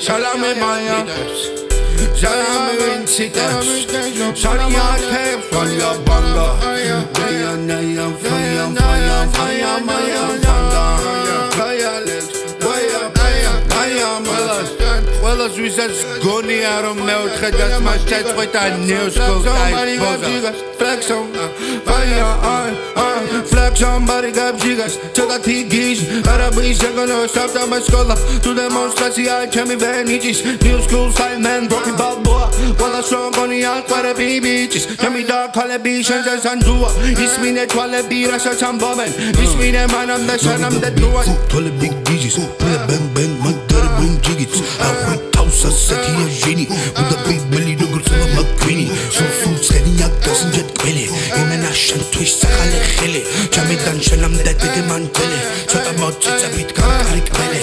Salame maya Salame vincitas Saria teps Faya banga Faya naya Faya faya Faya maya Fanda Faya legs Faya malas Ყველას ვისაც გონია რომ მეოთხე დაც მას წეწყვეტა ნეოსკოს დაიწყო Flex on Flex on body გაბჟიგას ცოტათი გიჟ არაბის შეგონო საფტამა სკოლა თუ დემონსტრაცია ჩემი ვენიჯის New school style man broken balboa ყველას რომ გონია ყვერები ბიჭის ჩემი დაქალები შენზე სანძუა ისმინე თვალები რასაც ამბობენ ისმინე მანამდე შენამდე დუა თვალები გიჟის ბენ ბენ მაგდარ ბენ ჯიგიც Sasatia geni, with the big belly no good from a queenie. So fools heading out doesn't get quelly. Emanation twist Sakale Hele. Chamidan Shanam that the man tele. So the mouth is a bit Karik Bele.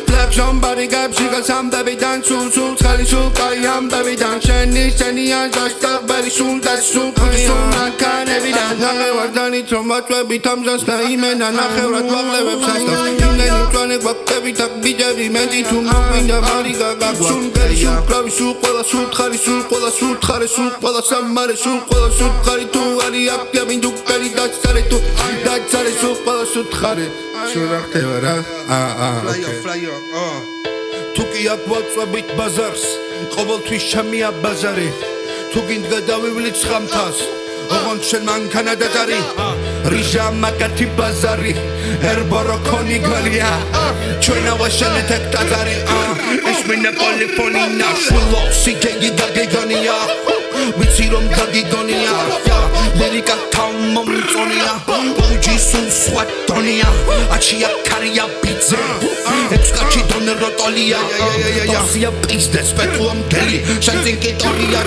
Black somebody gap, she got some baby dance soon, Sally Sook, I am baby dance, Shani, and just up very soon, that's soon, I can't evidence. I never done it so much, where becomes just a human, and I have a website. But every time be every man to move in the body. Soon very soon, probably soon, while I shoot, Harry soon, while I shoot, Harry soon, while I somebody shoot, while I shoot, Harry to Harry up, Kevin to Harry, that's Harry to that's Harry soon, while I shoot, Harry. Flyer, Tuki up what's a bit bazaars, Cobalt to Shamia Bazari, Tukin Gadawi will its Ramtas, Ogon Shenman Canada, Rija Makati Bazari, Herborokoni Galia, China was Shanetek Tazari, Ishmina Polyphony, Nashville, CK Gagigania, Witsirum Gagigonia, America Town Montonia, OG Sun Swatonia, Achia Karia Pizza, Excachi Donner Rotolia, Dosia Business, Petuam Delhi, Shanting Kitoria,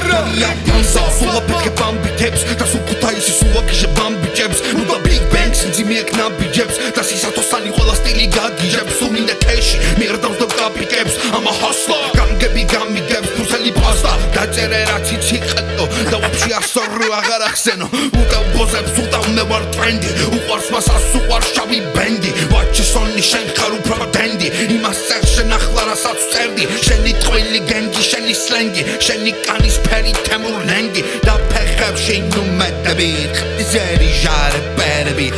Panza, full of big Bambi tips, Tasukutai, Suaki Bambi Jebs, Uba Big Banks, and Zimia Knabby Jebs, Tasisato Sali, Hola Stili Gagi Jebs, Sumi the Kesh, Mirdan the Gabi Jebs, I'm a hustler, Gamgabi Gami Jebs, Pusali Pasta, Tajerati Chicato, the Wapsia Sorua Garaxeno, Uta Bozeb Suta never trendy, Uwas Masasu or Shabi Bendy, watch us only Shankaru Protendi, Ima Section Akhlara Satserdi, Sheni Toili Genji, Sheni Slengi, Sheni Kanis Peri Temur Lengi, the Pekab Shin no Metabit, Zeri Jare Perabi.